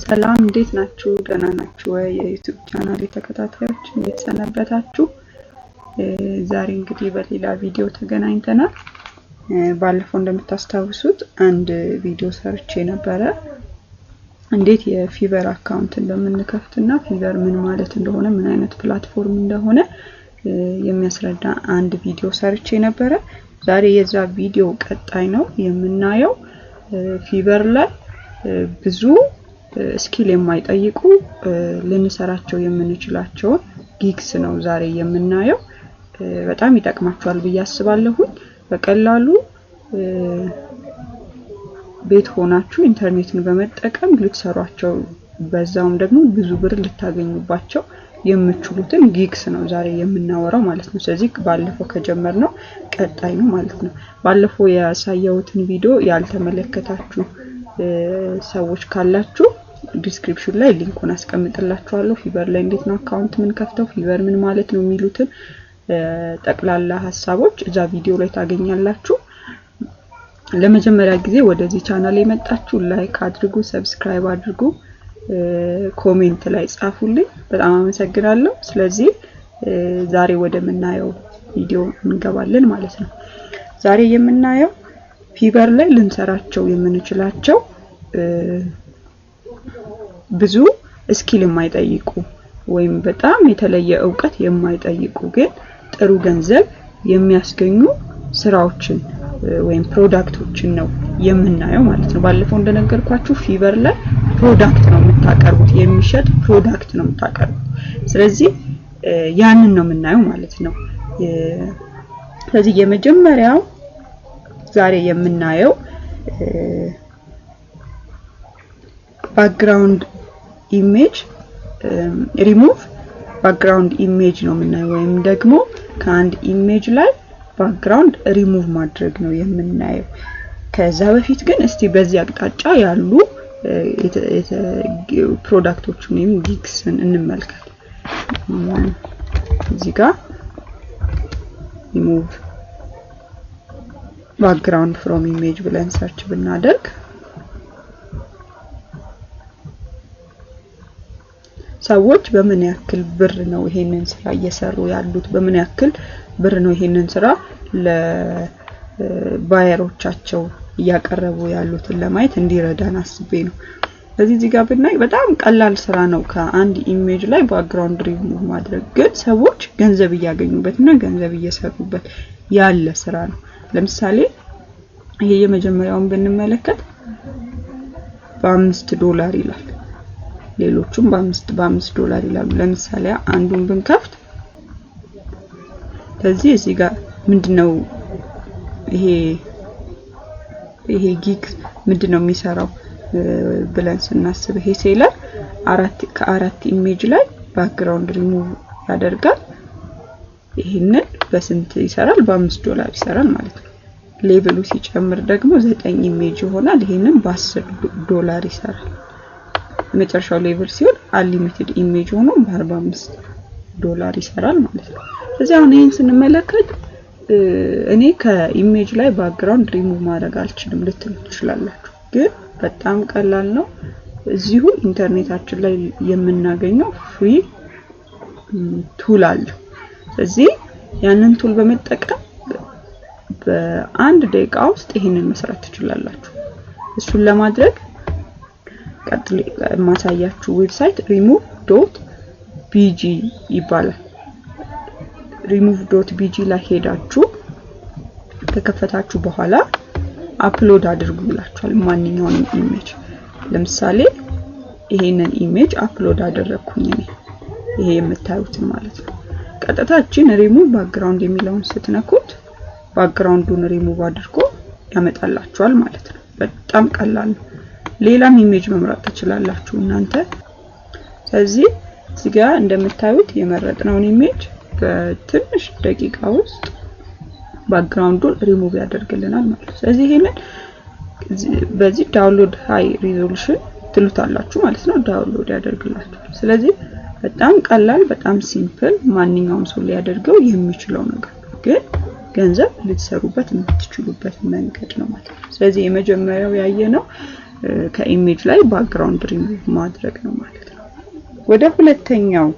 ሰላም እንዴት ናችሁ? ደህና ናችሁ ወይ? የዩቲዩብ ቻናል ተከታታዮች እንዴት ሰነበታችሁ? ዛሬ እንግዲህ በሌላ ቪዲዮ ተገናኝተናል። ባለፈው እንደምታስታውሱት አንድ ቪዲዮ ሰርቼ ነበረ እንዴት የፊቨር አካውንት እንደምንከፍትና ፊቨር ምን ማለት እንደሆነ ምን አይነት ፕላትፎርም እንደሆነ የሚያስረዳ አንድ ቪዲዮ ሰርቼ ነበረ። ዛሬ የዛ ቪዲዮ ቀጣይ ነው የምናየው። ፊቨር ላይ ብዙ ስኪል የማይጠይቁ ልንሰራቸው የምንችላቸው ጊግስ ነው ዛሬ የምናየው። በጣም ይጠቅማችኋል ብዬ አስባለሁ። በቀላሉ ቤት ሆናችሁ ኢንተርኔትን በመጠቀም ልትሰሯቸው በዛውም ደግሞ ብዙ ብር ልታገኙባቸው የምትችሉትን ጊግስ ነው ዛሬ የምናወራው ማለት ነው። ስለዚህ ባለፈው ከጀመርነው ቀጣይ ነው ማለት ነው። ባለፈው ያሳየሁትን ቪዲዮ ያልተመለከታችሁ ሰዎች ካላችሁ ዲስክሪፕሽን ላይ ሊንኩን አስቀምጥላችኋለሁ። ፊቨር ላይ እንዴት ነው አካውንት ምን ከፍተው ፊቨር ምን ማለት ነው የሚሉትን ጠቅላላ ሐሳቦች እዛ ቪዲዮ ላይ ታገኛላችሁ። ለመጀመሪያ ጊዜ ወደዚህ ቻናል የመጣችሁ ላይክ አድርጉ፣ ሰብስክራይብ አድርጉ፣ ኮሜንት ላይ ጻፉልኝ። በጣም አመሰግናለሁ። ስለዚህ ዛሬ ወደ ምናየው ቪዲዮ እንገባለን ማለት ነው። ዛሬ የምናየው ፊቨር ላይ ልንሰራቸው የምንችላቸው ብዙ ስኪል የማይጠይቁ ወይም በጣም የተለየ ዕውቀት የማይጠይቁ ግን ጥሩ ገንዘብ የሚያስገኙ ስራዎችን ወይም ፕሮዳክቶችን ነው የምናየው ማለት ነው። ባለፈው እንደነገርኳችሁ ፊቨር ላይ ፕሮዳክት ነው የምታቀርቡት፣ የሚሸጥ ፕሮዳክት ነው የምታቀርቡት። ስለዚህ ያንን ነው የምናየው ማለት ነው። ስለዚህ የመጀመሪያው ዛሬ የምናየው ባክግራውንድ ኢሜጅ ሪሙቭ ባክግራውንድ ኢሜጅ ነው የምናየው፣ ወይም ደግሞ ከአንድ ኢሜጅ ላይ ባክግራውንድ ሪሙቭ ማድረግ ነው የምናየው። ከዛ በፊት ግን እስቲ በዚህ አቅጣጫ ያሉ ፕሮዳክቶችን ወይም ጊግስን እንመልከት። እዚህ ጋር ሪሙቭ ባክግራውንድ ፍሮም ኢሜጅ ብለን ሰርች ብናደርግ ሰዎች በምን ያክል ብር ነው ይሄንን ስራ እየሰሩ ያሉት፣ በምን ያክል ብር ነው ይሄንን ስራ ለባየሮቻቸው እያቀረቡ ያሉትን ለማየት እንዲረዳን አስቤ ነው። ስለዚህ ጋር ብናይ በጣም ቀላል ስራ ነው ከአንድ ኢሜጅ ላይ ባክግራውንድ ሪሙቭ ማድረግ፣ ግን ሰዎች ገንዘብ እያገኙበትና ገንዘብ እየሰሩበት ያለ ስራ ነው። ለምሳሌ ይሄ የመጀመሪያውን ብንመለከት $5 ይላል፣ ሌሎቹም $5 ይላሉ። ለምሳሌ አንዱን ብንከፍት ስለዚህ እዚህ ጋር ምንድነው ይሄ ጊግ ምንድነው የሚሰራው ብለን ስናስብ ይሄ ሴለር ከአራት ኢሜጅ ላይ ባክግራውንድ ሪሙቭ ያደርጋል። ይሄንን በስንት ይሰራል? $5 ይሰራል ማለት ነው። ሌቭሉ ሲጨምር ደግሞ 9 ኢሜጅ ይሆናል። ይሄንን $10 ይሰራል። መጨረሻው ሌቭል ሲሆን አንሊሚትድ ኢሜጅ ሆኖ $45 ይሰራል ማለት ነው። ስለዚህ አሁን ይሄን ስንመለከት እኔ ከኢሜጅ ላይ ባክግራውንድ ሪሙቭ ማድረግ አልችልም ልትሉ ትችላላችሁ፣ ግን በጣም ቀላል ነው። እዚሁ ኢንተርኔታችን ላይ የምናገኘው ፍሪ ቱል አለ። ስለዚህ ያንን ቱል በመጠቀም በአንድ ደቂቃ ውስጥ ይሄንን መስራት ትችላላችሁ። እሱን ለማድረግ ቀጥሎ ማሳያችሁ ዌብሳይት remove.bg ይባላል። remove.bg ላይ ሄዳችሁ ከከፈታችሁ በኋላ አፕሎድ አድርጉ ይላችኋል ማንኛውንም ኢሜጅ። ለምሳሌ ይሄንን ኢሜጅ አፕሎድ አደረኩኝ እኔ፣ ይሄ የምታዩት ማለት ነው። ቀጥታችን ሪሙቭ ባክግራውንድ የሚለውን ስትነኩት ባክግራውንዱን ሪሙቭ አድርጎ ያመጣላችኋል ማለት ነው። በጣም ቀላል ነው። ሌላም ኢሜጅ መምረጥ ትችላላችሁ እናንተ። ስለዚህ እዚህ ጋር እንደምታዩት የመረጥነውን ኢሜጅ በትንሽ ደቂቃ ውስጥ ባክግራውንዱን ሪሙቭ ያደርግልናል ማለት ነው። ስለዚህ ይሄንን በዚህ ዳውንሎድ ሃይ ሪዞሉሽን ትሉታላችሁ ማለት ነው፣ ዳውንሎድ ያደርግላችኋል። ስለዚህ በጣም ቀላል፣ በጣም ሲምፕል፣ ማንኛውም ሰው ሊያደርገው የሚችለው ነገር ግን ገንዘብ ልትሰሩበት የምትችሉበት መንገድ ነው ማለት ነው። ስለዚህ የመጀመሪያው ያየነው ከኢሜጅ ላይ ባክግራውንድ ሪሙቭ ማድረግ ነው ማለት ነው። ወደ ሁለተኛው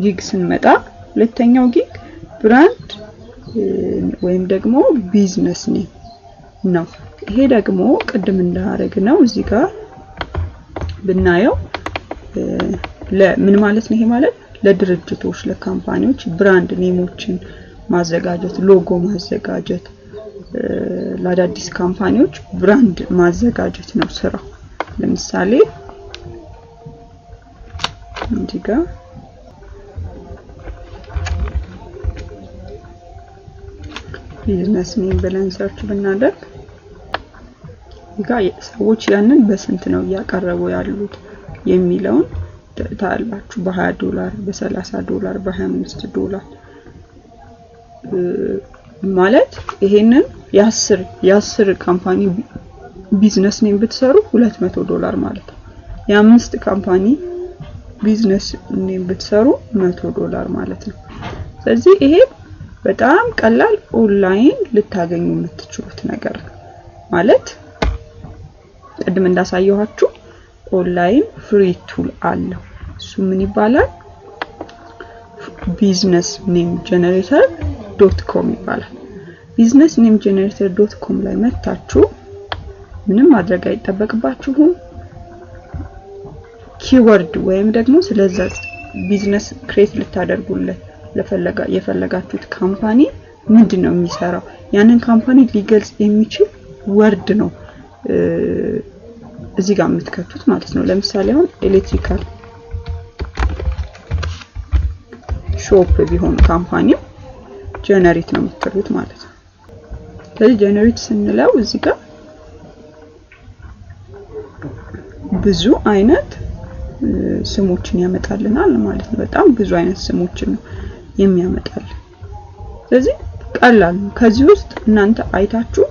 ጊግ ስንመጣ ሁለተኛው ጊግ ብራንድ ወይም ደግሞ ቢዝነስ ኔም ነው። ይሄ ደግሞ ቅድም እንዳደረግነው እዚህ ጋር ብናየው ለምን ማለት ነው? ይሄ ማለት ለድርጅቶች ለካምፓኒዎች ብራንድ ኔሞችን ማዘጋጀት፣ ሎጎ ማዘጋጀት፣ ለአዳዲስ ካምፓኒዎች ብራንድ ማዘጋጀት ነው ስራው። ለምሳሌ እዚህ ጋር ቢዝነስ ኔም ብለን ሰርች ብናደርግ ሰዎች ያንን በስንት ነው እያቀረቡ ያሉት የሚለውን ታያላችሁ። $20 $30 $25 ማለት ይሄንን የ10 ካምፓኒ ቢዝነስ ኔም ብትሰሩ $200 ማለት ነው። የ5 ካምፓኒ ቢዝነስ ኔም ብትሰሩ $100 ማለት ነው። ስለዚህ ይሄ በጣም ቀላል ኦንላይን ልታገኙ የምትችሉት ነገር ነው ማለት ቅድም እንዳሳየኋችሁ ኦንላይን ፍሪ ቱል አለው። እሱ ምን ይባላል? businessnamegenerator.com ይባላል። businessnamegenerator.com ላይ መታችሁ ምንም ማድረግ አይጠበቅባችሁም። ኪወርድ ወይም ደግሞ ስለዛ ቢዝነስ ክሬት ልታደርጉለት የፈለጋችሁት ካምፓኒ ምንድነው የሚሰራው ያንን ካምፓኒ ሊገልጽ የሚችል ወርድ ነው እዚህ ጋር የምትከቱት ማለት ነው። ለምሳሌ አሁን ኤሌክትሪካል ሾፕ ቢሆን ካምፓኒው ጀነሬት ነው የምትሉት ማለት ነው። ስለዚህ ጀነሬት ስንለው እዚህ ጋር ብዙ አይነት ስሞችን ያመጣልናል ማለት ነው። በጣም ብዙ አይነት ስሞችን ነው የሚያመጣልን። ስለዚህ ቀላል ነው። ከዚህ ውስጥ እናንተ አይታችሁ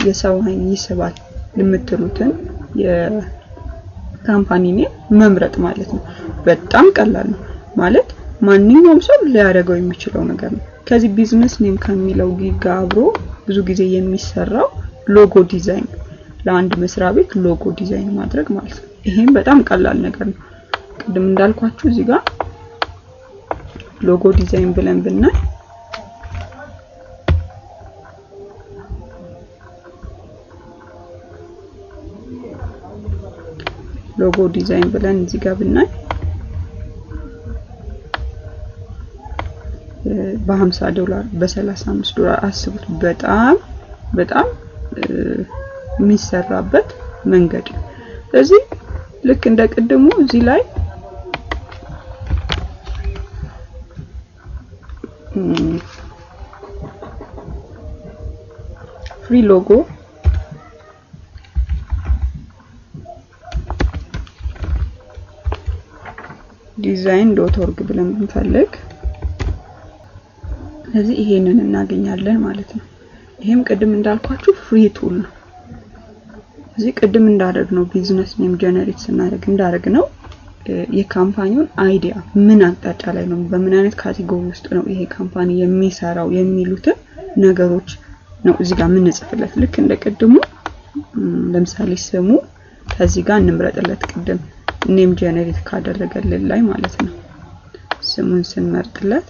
የሰው አይን ይስባል የምትሉትን የካምፓኒ ኔም መምረጥ ማለት ነው። በጣም ቀላል ነው ማለት ማንኛውም ሰው ሊያደርገው የሚችለው ነገር ነው። ከዚህ ቢዝነስ ኔም ከሚለው ጋር አብሮ ብዙ ጊዜ የሚሰራው ሎጎ ዲዛይን ለአንድ መስሪያ ቤት ሎጎ ዲዛይን ማድረግ ማለት ነው። ይሄም በጣም ቀላል ነገር ነው። ቅድም እንዳልኳችሁ እዚህ ጋር ሎጎ ዲዛይን ብለን ብናይ ሎጎ ዲዛይን ብለን እዚህ ጋር ብናይ $50 $35 አስቡት። በጣም የሚሰራበት መንገድ። ስለዚህ ልክ እንደ ቅድሙ እዚህ ላይ ፍሪ ሎጎ design.org ብለን ብንፈልግ ስለዚህ ይሄንን እናገኛለን ማለት ነው። ይሄም ቅድም እንዳልኳችሁ ፍሪ ቱል ነው። እዚህ ቅድም እንዳደረግነው ቢዝነስ ኔም ጀነሬት ስናደርግ እንዳደረግነው የካምፓኒውን አይዲያ ምን አቅጣጫ ላይ ነው በምን አይነት ካቴጎሪ ውስጥ ነው ይሄ ካምፓኒ የሚሰራው የሚሉትን ነገሮች ነው እዚህ ጋር ምን ጽፍለት ልክ እንደ ቅድሙ ለምሳሌ ስሙ ከዚህ ጋር እንምረጥለት ቅድም ኔም ጀነሬት ካደረገልን ላይ ማለት ነው። ስሙን ስንመርጥለት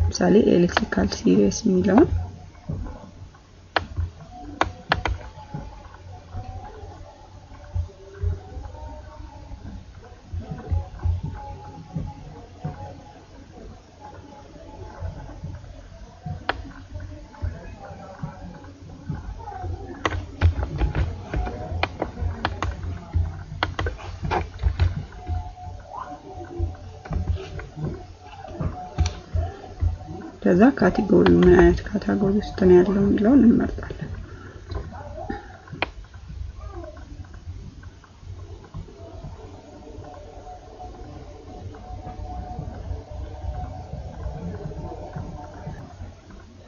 ለምሳሌ ኤሌክትሪካል ሲሪየስ የሚለውን ከዛ ካቴጎሪ ምን አይነት ካቴጎሪ ውስጥ ነው ያለው የሚለውን እንመርጣለን።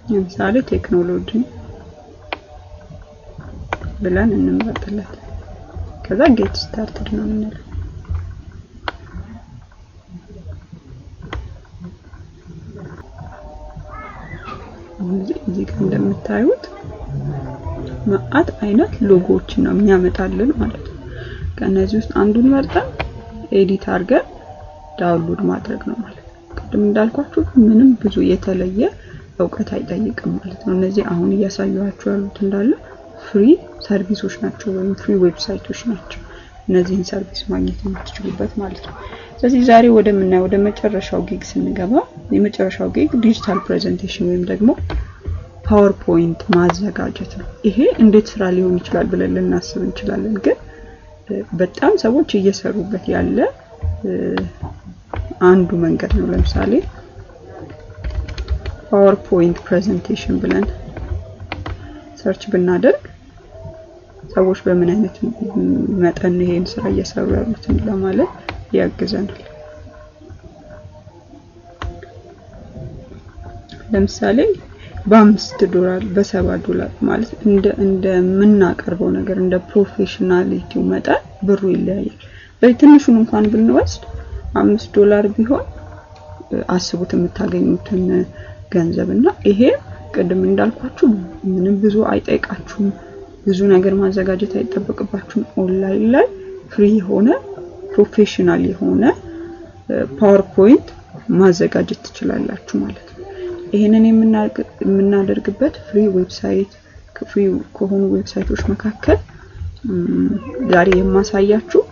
ለምሳሌ ቴክኖሎጂ ብለን እንመርጥለት። ከዛ ጌት ስታርትድ ነው የምንለው። እዚህ ጋር እንደምታዩት ማአት አይነት ሎጎዎችን ነው የሚያመጣልን ማለት ነው። ከነዚህ ውስጥ አንዱን መርጠን ኤዲት አድርገን ዳውንሎድ ማድረግ ነው ማለት ነው። ቅድም እንዳልኳችሁ ምንም ብዙ የተለየ እውቀት አይጠይቅም ማለት ነው። እነዚህ አሁን እያሳየኋችሁ ያሉት እንዳለ ፍሪ ሰርቪሶች ናቸው ወይም ፍሪ ዌብሳይቶች ናቸው። እነዚህን ሰርቪስ ማግኘት የምትችሉበት ማለት ነው። ስለዚህ ዛሬ ወደ መጨረሻው ጊግ ስንገባ የመጨረሻው ጊግ ዲጂታል ፕሬዘንቴሽን ወይም ደግሞ ፓወርፖይንት ማዘጋጀት ነው። ይሄ እንዴት ስራ ሊሆን ይችላል ብለን ልናስብ እንችላለን፣ ግን በጣም ሰዎች እየሰሩበት ያለ አንዱ መንገድ ነው። ለምሳሌ ፓወርፖይንት ፕሬዘንቴሽን ብለን ሰርች ብናደርግ ሰዎች በምን አይነት መጠን ይሄን ስራ እየሰሩ ያሉት ለማለት ያግዘናል። ለምሳሌ $5 $7 ማለት እንደ ምናቀርበው ነገር እንደ ፕሮፌሽናሊቲው መጠን ብሩ ይለያያል። በትንሹን እንኳን ብንወስድ $5 ቢሆን አስቡት የምታገኙትን ገንዘብና ይሄ ቅድም እንዳልኳችሁ ምንም ብዙ አይጠይቃችሁም። ብዙ ነገር ማዘጋጀት አይጠበቅባችሁም። ኦንላይን ላይ ፍሪ የሆነ ፕሮፌሽናል የሆነ ፓወርፖይንት ማዘጋጀት ትችላላችሁ ማለት ነው። ይሄንን የምናደርግበት ፍሪ ከሆኑ ዌብሳይቶች መካከል ዛሬ የማሳያችሁ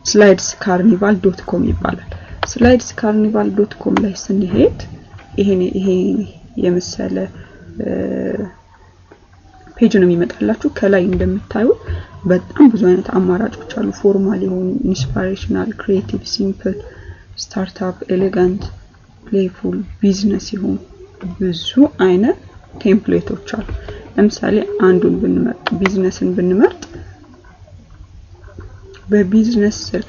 slidescarnival.com ይባላል። slidescarnival.com ላይ ስንሄድ ይሄ የመሰለ ፔጅ ነው የሚመጣላችሁ። ከላይ እንደምታዩት በጣም ብዙ አይነት አማራጮች አሉ። ፎርማል የሆኑ፣ ኢንስፓይሬሽናል፣ ክሪኤቲቭ፣ ሲምፕል፣ ስታርታፕ፣ ኤሌጋንት፣ ፕሌይፉል፣ ቢዝነስ የሆኑ ብዙ አይነት ቴምፕሌቶች አሉ። ለምሳሌ አንዱን ቢዝነስን ብንመርጥ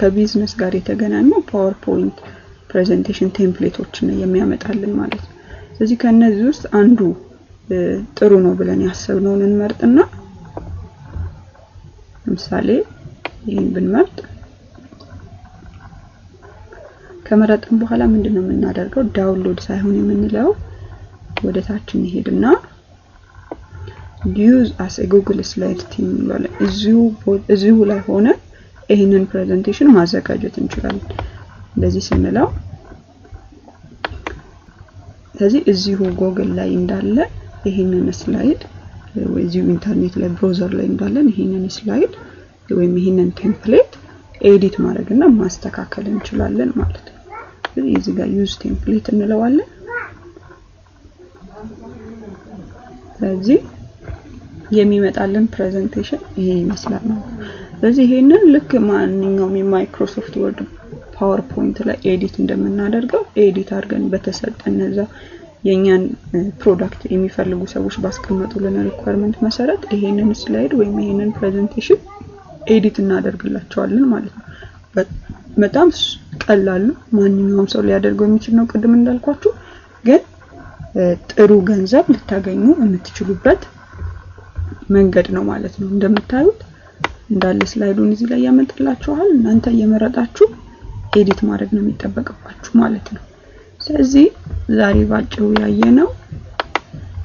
ከቢዝነስ ጋር የተገናኙ ፓወርፖይንት ፕሬዘንቴሽን ቴምፕሌቶችን የሚያመጣልን ማለት ነው። ስለዚህ ከነዚህ ውስጥ አንዱ ጥሩ ነው ብለን ያሰብነውን እንመርጥና ለምሳሌ ይሄን ብንመርጥ ከመረጥን በኋላ ምንድነው የምናደርገው? ዳውንሎድ ሳይሆን የምንለው ወደ ታች እንሄድና use as a Google slide theme ማለት እዚሁ ላይ ሆነ ይሄንን ፕሬዘንቴሽን ማዘጋጀት እንችላለን። እንደዚህ ስንለው ስለዚህ እዚሁ Google ላይ እንዳለ ይሄንን ስላይድ ወይ እዚሁ ኢንተርኔት ላይ ብራውዘር ላይ እንዳለን ይሄንን ስላይድ ወይም ይሄንን ቴምፕሌት ኤዲት ማድረግና ማስተካከል እንችላለን ማለት ነው። ስለዚህ እዚህ ጋር ዩዝ ቴምፕሌት እንለዋለን። ስለዚህ የሚመጣልን ፕሬዘንቴሽን ይሄ ይመስላል ነው። ስለዚህ ይሄንን ልክ ማንኛውም የማይክሮሶፍት ወርድ ፓወርፖይንት ላይ ኤዲት እንደምናደርገው ኤዲት አድርገን በተሰጠን ነዛ የኛን ፕሮዳክት የሚፈልጉ ሰዎች ባስቀመጡልን ሪኳየርመንት መሰረት ይሄንን ስላይድ ወይም ይሄንን ፕሬዘንቴሽን ኤዲት እናደርግላቸዋለን ማለት ነው። በጣም ቀላል ነው። ማንኛውም ሰው ሊያደርገው የሚችል ነው። ቅድም እንዳልኳችሁ ግን ጥሩ ገንዘብ ልታገኙ የምትችሉበት መንገድ ነው ማለት ነው። እንደምታዩት እንዳለ ስላይዱን እዚህ ላይ ያመጣላችኋል። እናንተ እየመረጣችሁ ኤዲት ማድረግ ነው የሚጠበቅባችሁ ማለት ነው። ስለዚህ ዛሬ ባጭሩ ያየነው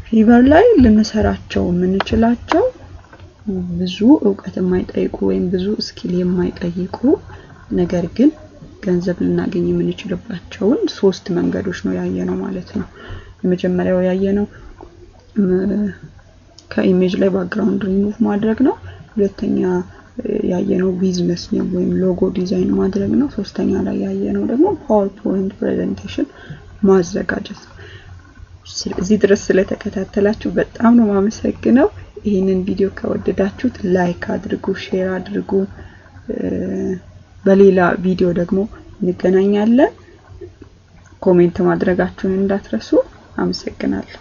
ፊቨር ላይ ልንሰራቸው የምንችላቸው ብዙ ዕውቀት የማይጠይቁ ወይም ብዙ ስኪል የማይጠይቁ ነገር ግን ገንዘብ ልናገኝ የምንችልባቸውን 3 መንገዶች ነው ያየነው ማለት ነው። የመጀመሪያው ያየነው ከኢሜጅ ላይ ባክግራውንድ ሪሙቭ ማድረግ ነው። ሁለተኛ ያየነው ቢዝነስ ነው ወይም ሎጎ ዲዛይን ማድረግ ነው። ሶስተኛ ላይ ያየነው ደግሞ ፓወርፖይንት ፕሬዘንቴሽን ማዘጋጀት ነው። እዚህ ድረስ ስለተከታተላችሁ በጣም ነው ማመሰግነው። ይሄንን ቪዲዮ ከወደዳችሁት ላይክ አድርጉ፣ ሼር አድርጉ። በሌላ ቪዲዮ ደግሞ እንገናኛለን። ኮሜንት ማድረጋችሁን እንዳትረሱ። አመሰግናለሁ።